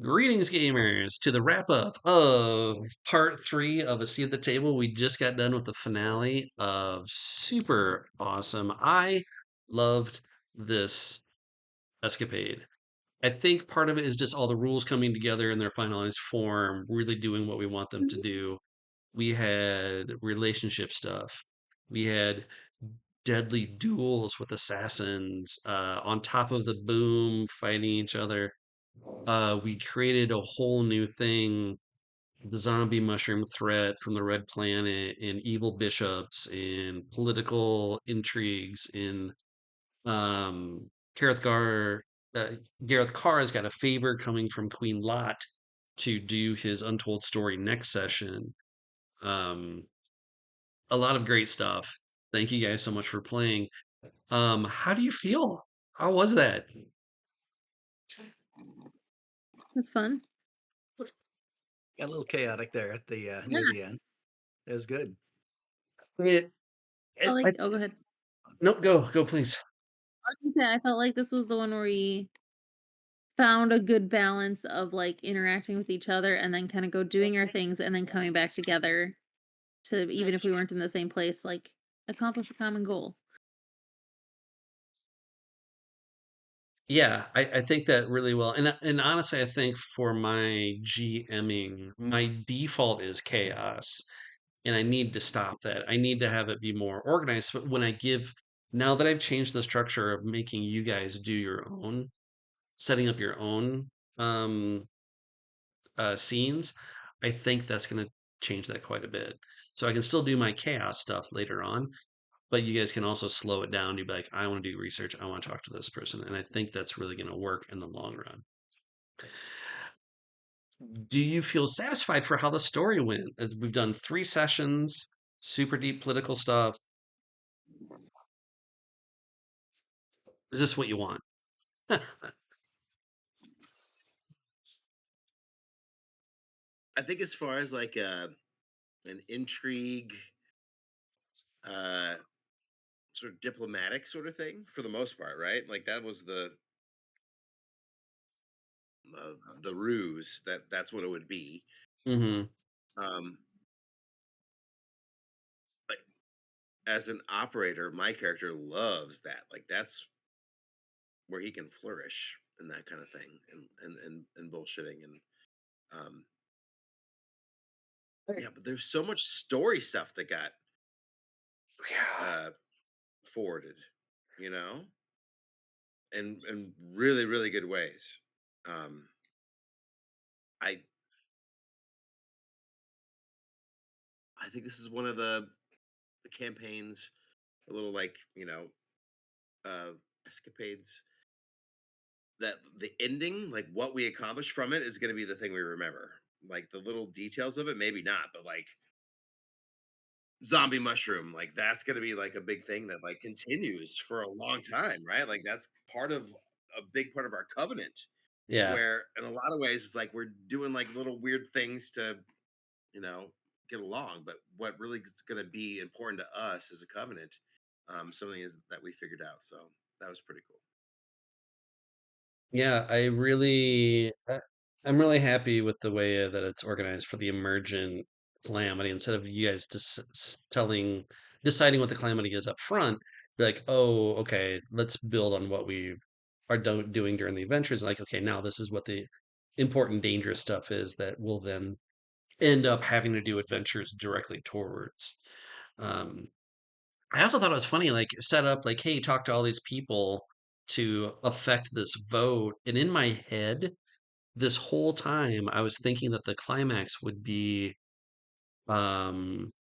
Greetings, gamers, to the wrap up of part three of A Seat at the Table. We just got done with the finale of super awesome. I loved this escapade. I think part of it is just all the rules coming together in their finalized form, really doing what we want them to do. We had relationship stuff. We had deadly duels with assassins on top of the boom, fighting each other. We created a whole new thing, the zombie mushroom threat from the Red Planet, and evil bishops, and political intrigues in um, Gareth Gar. Uh, Gareth Carr has got a favor coming from Queen Lot to do his Untold Story next session. Um, a lot of great stuff. Thank you guys so much for playing. How do you feel? How was that? That's fun. Got a little chaotic there at the Yeah, near the end. It was good. It, I it, like I, oh, go ahead. no, go, please. I was gonna say, I felt like this was the one where we found a good balance of, like, interacting with each other and then kinda go doing our things and then coming back together to even if we weren't in the same place, like, accomplish a common goal. Yeah, I think that really well. And honestly, I think for my GMing, my default is chaos, and I need to stop that. I need to have it be more organized. But when I give, now that I've changed the structure of making you guys do your own, setting up your own um scenes, I think that's going to change that quite a bit. So I can still do my chaos stuff later on, but you guys can also slow it down. You'd be like, I want to do research. I want to talk to this person. And I think that's really going to work in the long run. Do you feel satisfied for how the story went? As we've done three sessions, super deep political stuff. Is this what you want? I think as far as like an intrigue, uh, sort of diplomatic sort of thing, for the most part, right? Like that was the ruse that's what it would be. Hmm. Um, but as an operator, my character loves that. Like that's where he can flourish in that kind of thing, and bullshitting um, yeah. But there's so much story stuff that got Yeah. uh forwarded, you know, in really really good ways. Um, I I think this is one of the campaigns, a little like uh, escapades that the ending, like what we accomplish from it, is going to be the thing we remember. Like the little details of it, maybe not, but like zombie mushroom, like that's going to be like a big thing that like continues for a long time, right? Like that's part of a big part of our covenant. Yeah. Where in a lot of ways it's like we're doing like little weird things to you know, get along. But what really is going to be important to us as a covenant, something is that we figured out. So that was pretty cool. Yeah, I'm really happy with the way that it's organized for the emergent calamity. Instead of you guys just deciding what the calamity is up front, be like, oh, okay, let's build on what we are doing during the adventures. Like, okay, now this is what the important, dangerous stuff is that will then end up having to do adventures directly towards. Um, I also thought it was funny, like set up like, hey, talk to all these people to affect this vote. And in my head, this whole time, I was thinking that the climax would be um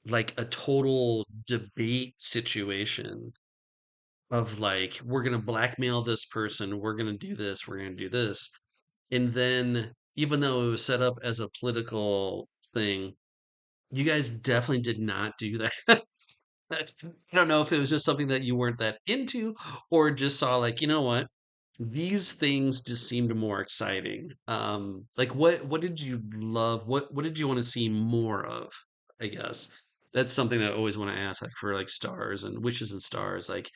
like a total debate situation of like, we're gonna blackmail this person, we're gonna do this, we're gonna do this. And then even though it was set up as a political thing, you guys definitely did not do that. I don't know if it was just something that you weren't that into or just saw like, you know what? These things just seemed more exciting. Like what did you love? What did you want to see more of? I guess. That's something that I always want to ask, like for like stars and wishes and stars. Like,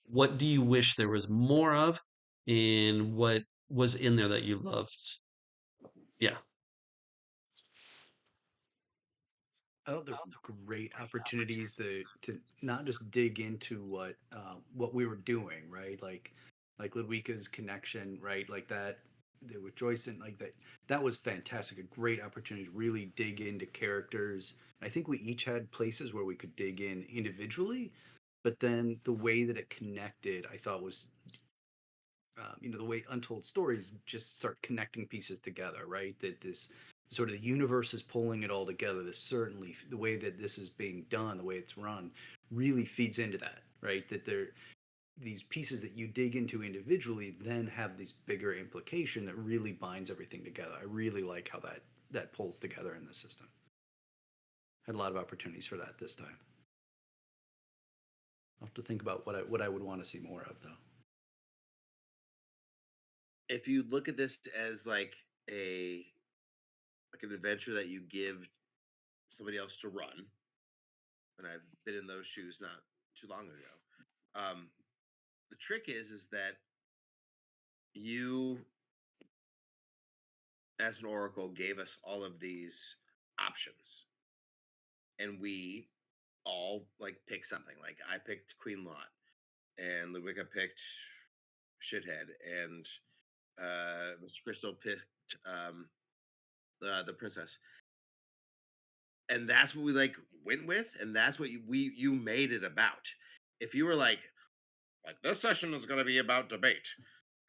what do you wish there was more of, and what was in there that you loved? Yeah. I thought there were great opportunities to not just dig into what we were doing, right? Like Ludwika's connection, right? Like that with Joyce and like that was fantastic. A great opportunity to really dig into characters. I think we each had places where we could dig in individually, but then the way that it connected, I thought was the way untold stories just start connecting pieces together, right? That this sort of the universe is pulling it all together. This certainly the way that this is being done, the way it's run, really feeds into that, right? That there these pieces that you dig into individually then have this bigger implication that really binds everything together. I really like how that pulls together in the system. Had a lot of opportunities for that this time. I'll have to think about what I would want to see more of though. If you look at this as a like an adventure that you give somebody else to run, and I've been in those shoes not too long ago. The trick is that you, as an oracle, gave us all of these options, and we all like pick something. Like I picked Queen Lot, and Ludwika picked Shithead, and Mr. Crystal picked the princess, and that's what we like went with, and that's what you made it about. If you were like this session is going to be about debate,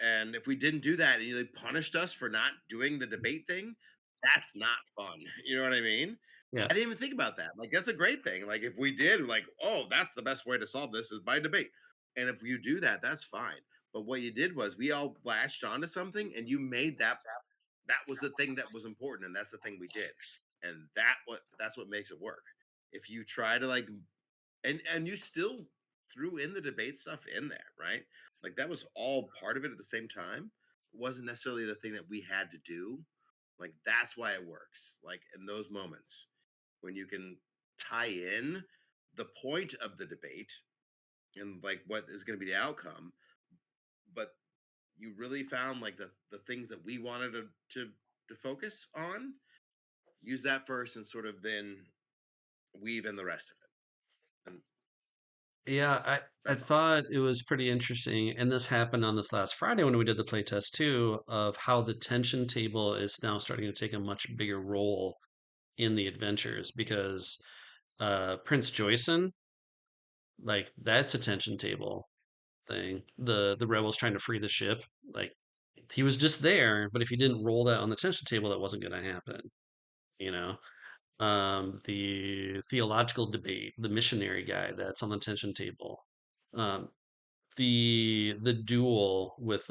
and if we didn't do that and you like punished us for not doing the debate thing, that's not fun. You know what I mean? Yeah. I didn't even think about that. Like that's a great thing. Like if we did, like, oh, that's the best way to solve this is by debate. And if you do that, that's fine. But what you did was we all latched onto something and you made that was the thing that was important, and that's the thing we did. And that's what makes it work. If you try to like and you still threw in the debate stuff in there, right? Like that was all part of it at the same time. It wasn't necessarily the thing that we had to do. Like that's why it works. Like in those moments when you can tie in the point of the debate and like what is going to be the outcome, but you really found like the things that we wanted to focus on, use that first and sort of then weave in the rest of it. And Yeah, I that's all. thought it was pretty interesting, and this happened on this last Friday when we did the playtest too, of how the tension table is now starting to take a much bigger role in the adventures because Prince Joyson, like that's a tension table thing. The rebels trying to free the ship, like he was just there, but if you didn't roll that on the tension table, that wasn't going to happen, you know? The theological debate, the missionary guy that's on the tension table. Um, the duel with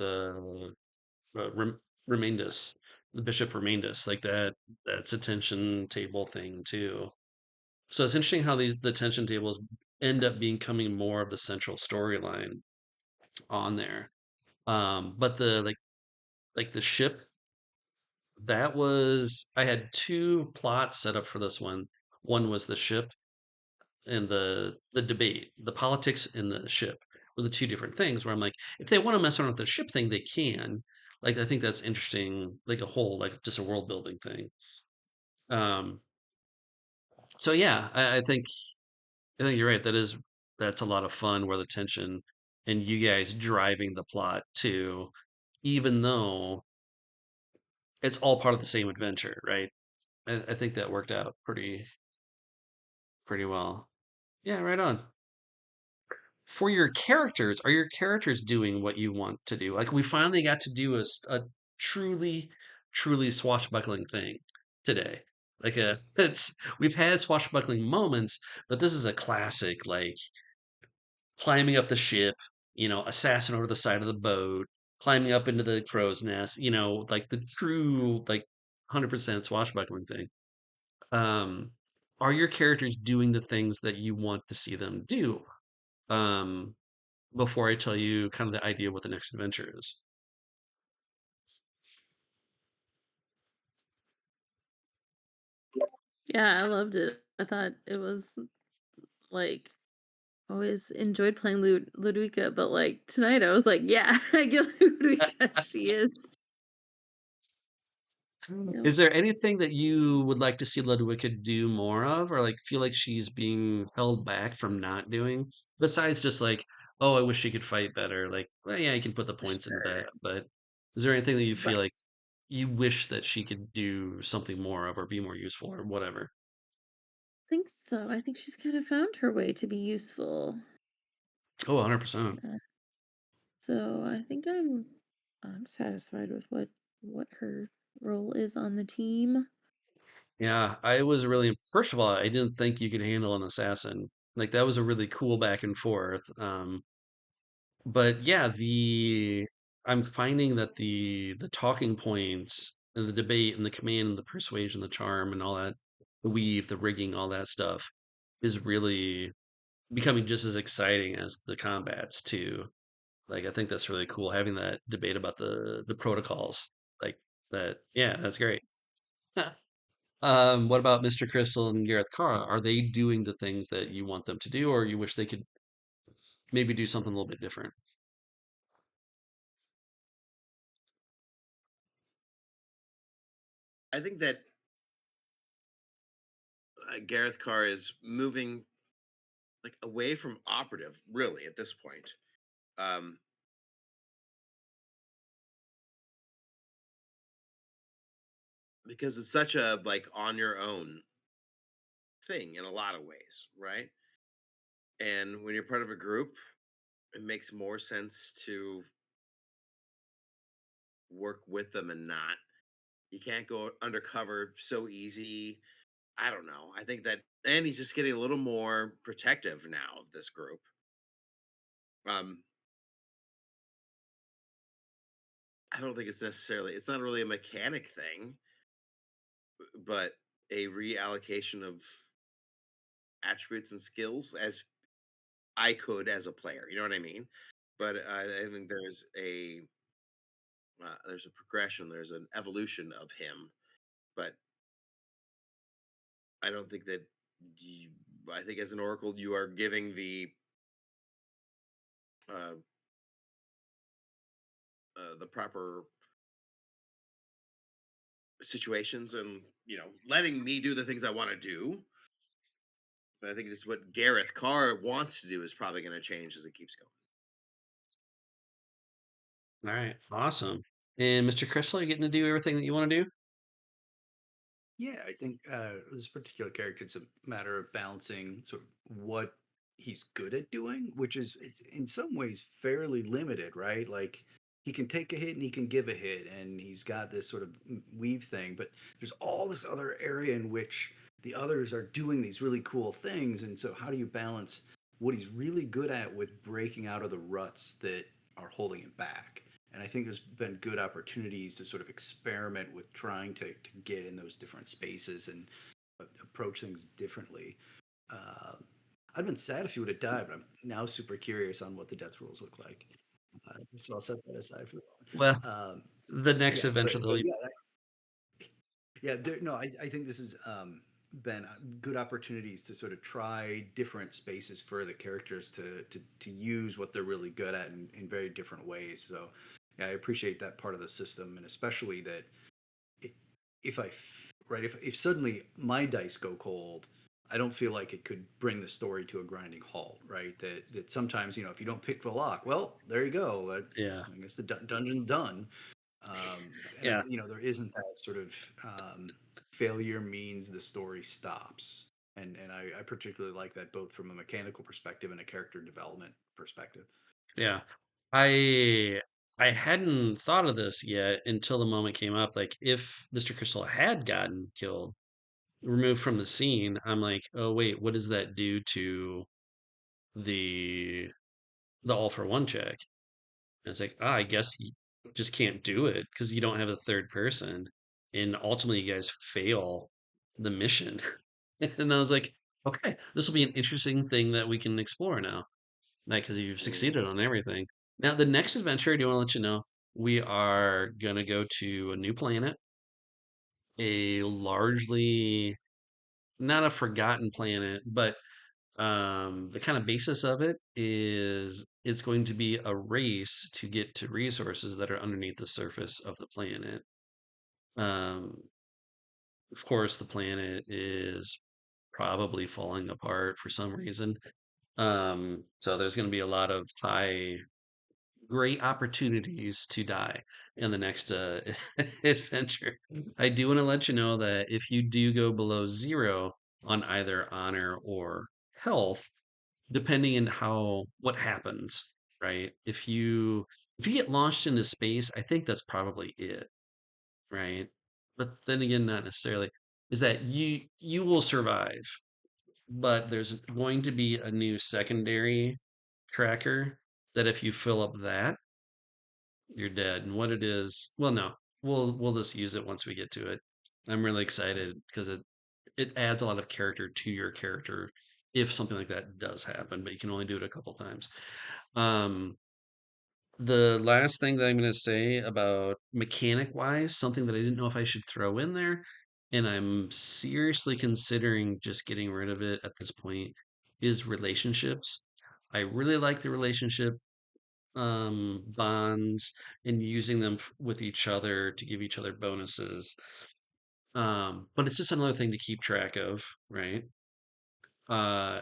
Remandus, the Bishop Remandus, like that's a tension table thing too. So it's interesting how the tension tables end up becoming more of the central storyline on there. But the like the ship, that was I had two plots set up for this one. One was the ship and the debate, the politics in the ship were the two different things where I'm like, if they want to mess around with the ship thing, they can. Like I think that's interesting, like a whole like just a world building thing. Um so yeah, I think you're right. That's a lot of fun where the tension and you guys driving the plot too, even though it's all part of the same adventure, right? I think that worked out pretty well. Yeah, right on. For your characters, are your characters doing what you want to do? Like we finally got to do a truly, truly swashbuckling thing today. Like it's we've had swashbuckling moments, but this is a classic, like climbing up the ship, assassin over the side of the boat, climbing up into the crow's nest, like the true, like 100% swashbuckling thing. Um, are your characters doing the things that you want to see them do? Um, before I tell you kind of the idea of what the next adventure is. Yeah, I loved it. I thought it was like always enjoyed playing Ludwika, but like tonight I was like, yeah, I get Ludwika. She is. Yep. Is there anything that you would like to see Ludwika do more of, or like feel like she's being held back from not doing? Besides just like, oh, I wish she could fight better. Like, well, yeah, you can put the points into Sure. that, but is there anything that you feel Right. like you wish that she could do something more of, or be more useful, or whatever? Think so. I think she's kind of found her way to be useful. Oh, 100%. Uh, so I think I'm satisfied with what her role is on the team. Yeah, I was really, first of all, I didn't think you could handle an assassin. Like that was a really cool back and forth. But yeah, I'm finding that the talking points and the debate and the command and the persuasion, the charm and all that, the weave, the rigging, all that stuff is really becoming just as exciting as the combats too. Like I think that's really cool having that debate about the protocols. Like that, yeah, that's great. What about Mr. Crystal and Gareth Carr? Are they doing the things that you want them to do, or you wish they could maybe do something a little bit different? I think that Gareth Carr is moving like away from operative, really, at this point. Um, because it's such a like on your own thing in a lot of ways, right? And when you're part of a group, it makes more sense to work with them and not. You can't go undercover so easy. I don't know. I think that, and he's just getting a little more protective now of this group. Um, I don't think it's not really a mechanic thing, but a reallocation of attributes and skills as I could as a player. You know what I mean? But I think there's a progression, there's an evolution of him. But I don't think that you, I think as an oracle, you are giving uh, the proper situations and letting me do the things I want to do. But I think it's what Gareth Carr wants to do is probably going to change as it keeps going. All right, awesome. And Mr. Crystal, you getting to do everything that you want to do? Yeah, I think this particular character, it's a matter of balancing sort of what he's good at doing, which is it's in some ways fairly limited, right? Like he can take a hit and he can give a hit, and he's got this sort of weave thing, but there's all this other area in which the others are doing these really cool things. And so, how do you balance what he's really good at with breaking out of the ruts that are holding him back? And I think there's been good opportunities to sort of experiment with trying to get in those different spaces and approach things differently. Uh, I'd been sad if he would have died, but I'm now super curious on what the death rules look like. So I'll set that aside for the Well, moment. the next Yeah, adventure but though. yeah, yeah. No, I think this has been good opportunities to sort of try different spaces for the characters to use what they're really good at in very different ways. So yeah, I appreciate that part of the system, and especially that i- if right if suddenly my dice go cold, I don't feel like it could bring the story to a grinding halt. Right? That sometimes if you don't pick the lock, well, there you go. Yeah, I guess the dungeon's done. And yeah, there isn't that sort of failure means the story stops. And I particularly like that both from a mechanical perspective and a character development perspective. yeah. I I hadn't thought of this yet until the moment came up. Like, if Mr. Crystal had gotten killed, removed from the scene, I'm like, oh wait, what does that do to the the all for one check? And it's like, ah, I guess you just can't do it because you don't have a third person, and ultimately you guys fail the mission. And I was like, okay, this will be an interesting thing that we can explore now. Like, because you've Mm. succeeded on everything. Now, the next adventure, I do want to let you know, we are gonna go to a new planet, a largely not a forgotten planet, but the kind of basis of it is it's going to be a race to get to resources that are underneath the surface of the planet. Um, of course, the planet is probably falling apart for some reason. So there's going to be a lot of great opportunities to die in the next adventure. I do want to let you know that if you do go below zero on either honor or health, depending on what happens, right? If you get launched into space, I think that's probably it, right? But then again, not necessarily. Is that you will survive, but there's going to be a new secondary tracker that if you fill up that, you're dead. And what it is, well, no, we'll just use it once we get to it. I'm really excited because it adds a lot of character to your character if something like that does happen, but you can only do it a couple times. Um, the last thing that I'm going to say about mechanic wise, something that I didn't know if I should throw in there, and I'm seriously considering just getting rid of it at this point, is relationships. I really like the relationship bonds and using them with each other to give each other bonuses. But it's just another thing to keep track of, right? Uh,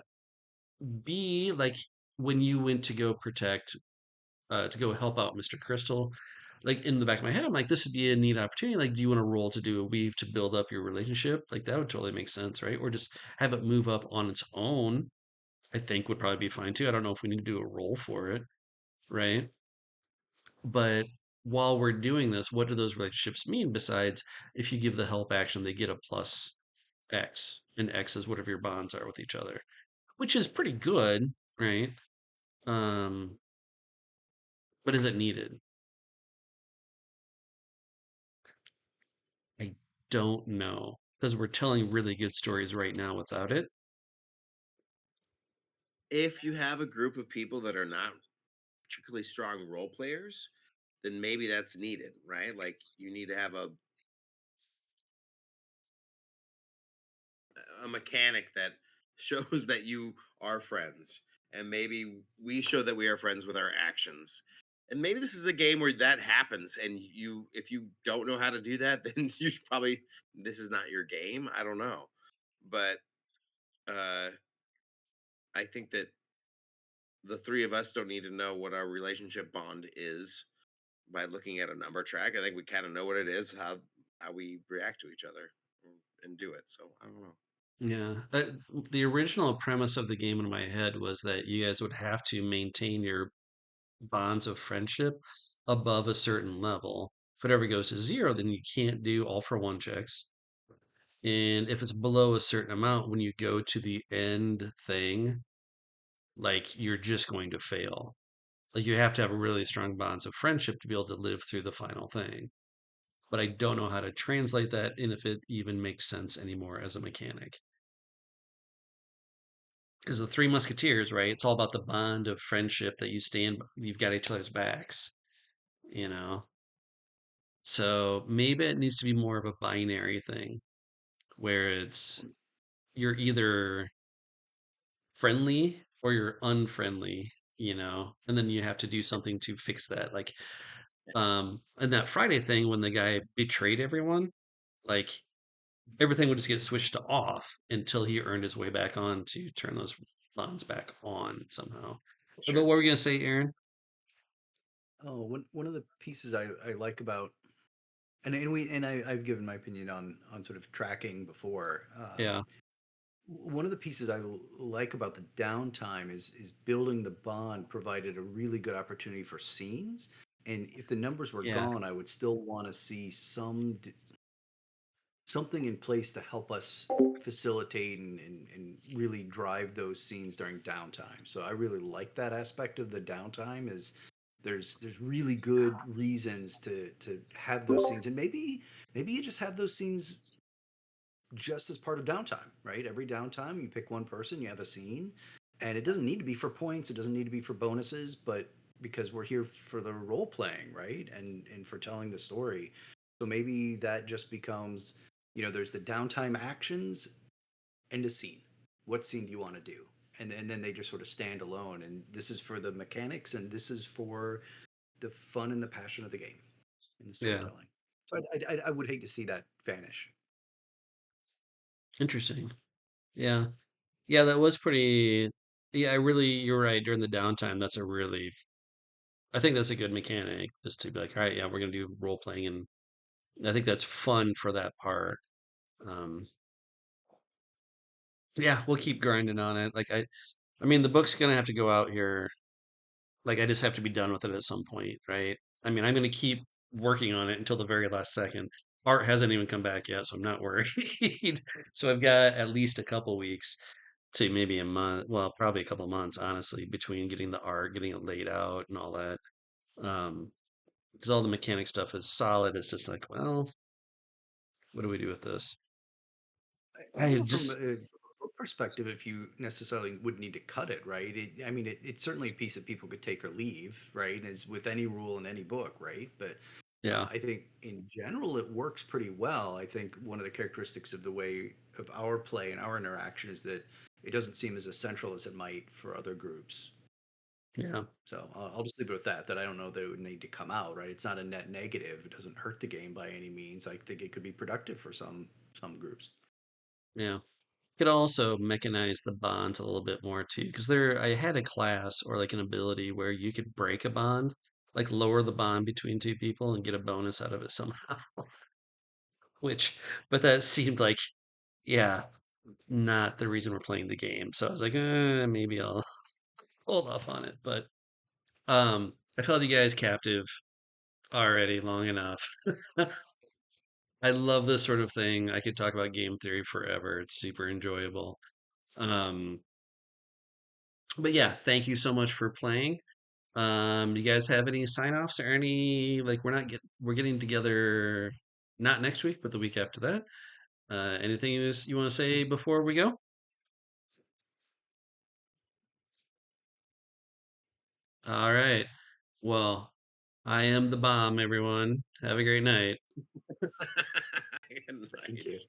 B, like when you went to go to go help out Mr. Crystal, like in the back of my head, I'm like, this would be a neat opportunity. Like, do you want to roll to do a weave to build up your relationship? Like, that would totally make sense, right? Or just have it move up on its own, I think would probably be fine too. I don't know if we need to do a roll for it, right? But while we're doing this, what do those relationships mean besides if you give the help action, they get a plus X, and X is whatever your bonds are with each other, which is pretty good, right? Um, but is it needed? I don't know because we're telling really good stories right now without it. If you have a group of people that are not particularly strong role players, then maybe that's needed, right? Like you need to have a mechanic that shows that you are friends, and maybe we show that we are friends with our actions. And maybe this is a game where that happens, and you, if you don't know how to do that, then you should probably, this is not your game. I don't know, but uh, I think that the three of us don't need to know what our relationship bond is by looking at a number track. I think we kind of know what it is, how we react to each other and do it. So I don't know. Yeah, the original premise of the game in my head was that you guys would have to maintain your bonds of friendship above a certain level. If it ever goes to zero, then you can't do all for one checks. And if it's below a certain amount, when you go to the end thing, like you're just going to fail. Like you have to have a really strong bonds of friendship to be able to live through the final thing. But I don't know how to translate that and if it even makes sense anymore as a mechanic. Because the Three Musketeers, right? It's all about the bond of friendship that you've got each other's backs, you know? So maybe it needs to be more of a binary thing where you're either friendly or you're unfriendly, and then you have to do something to fix that. Like, and that Friday thing when the guy betrayed everyone, like everything would just get switched to off until he earned his way back on to turn those bonds back on somehow. But Sure. what were we gonna say, Aaron? Oh, one of the pieces I like about I've given my opinion on sort of tracking before. Yeah, One of the pieces like about the downtime is building the bond provided a really good opportunity for scenes. And if the numbers were yeah, gone, I would still want to see something in place to help us facilitate and really drive those scenes during downtime. So I really like that aspect of the downtime is there's really good reasons to have those scenes, and maybe you just have those scenes just as part of downtime, right? Every downtime you pick one person, you have a scene, and it doesn't need to be for points, it doesn't need to be for bonuses, but because we're here for the role playing, right? And for telling the story. So maybe that just becomes, there's the downtime actions and a scene. What scene do you want to do? And then they just sort of stand alone. And this is for the mechanics, and this is for the fun and the passion of the game and the yeah. storytelling. So I would hate to see that vanish. Interesting. Yeah. Yeah, that was pretty. Yeah, you're right. During the downtime, that's a really, I think that's a good mechanic, just to be like, all right, yeah, we're gonna do role playing, and I think that's fun for that part. Um, yeah, we'll keep grinding on it. I mean, the book's gonna have to go out here. Like, I just have to be done with it at some point, right? I mean, I'm gonna keep working on it until the very last second. Art hasn't even come back yet, so I'm not worried. So I've got at least a couple weeks to maybe a month, well, probably a couple months, honestly, between getting the art, getting it laid out, and all that. Because all the mechanic stuff is solid. It's just like, well, what do we do with this? I don't I know from just, a book perspective if you necessarily would need to cut it, right? I mean, it's certainly a piece that people could take or leave, right? As with any rule in any book, right? But yeah, I think in general it works pretty well. I think one of the characteristics of the way of our play and our interaction is that it doesn't seem as essential as it might for other groups. yeah, So I'll just leave it with that. That I don't know that it would need to come out, right? It's not a net negative. It doesn't hurt the game by any means. I think it could be productive for some groups. yeah. Could also mechanize the bonds a little bit more too, because I had a class or like an ability where you could break a bond, like lower the bond between two people and get a bonus out of it somehow. Which, but that seemed like, yeah, not the reason we're playing the game. So I was like, maybe I'll hold off on it. But I felt you guys captive already long enough. I love this sort of thing. I could talk about game theory forever. It's super enjoyable. Um, but yeah, thank you so much for playing. Do you guys have any sign-offs or any like we're getting together not next week, but the week after that. Anything you want to say before we go? All right. Well, I am the bomb, everyone. Have a great night. Good Thank night. you.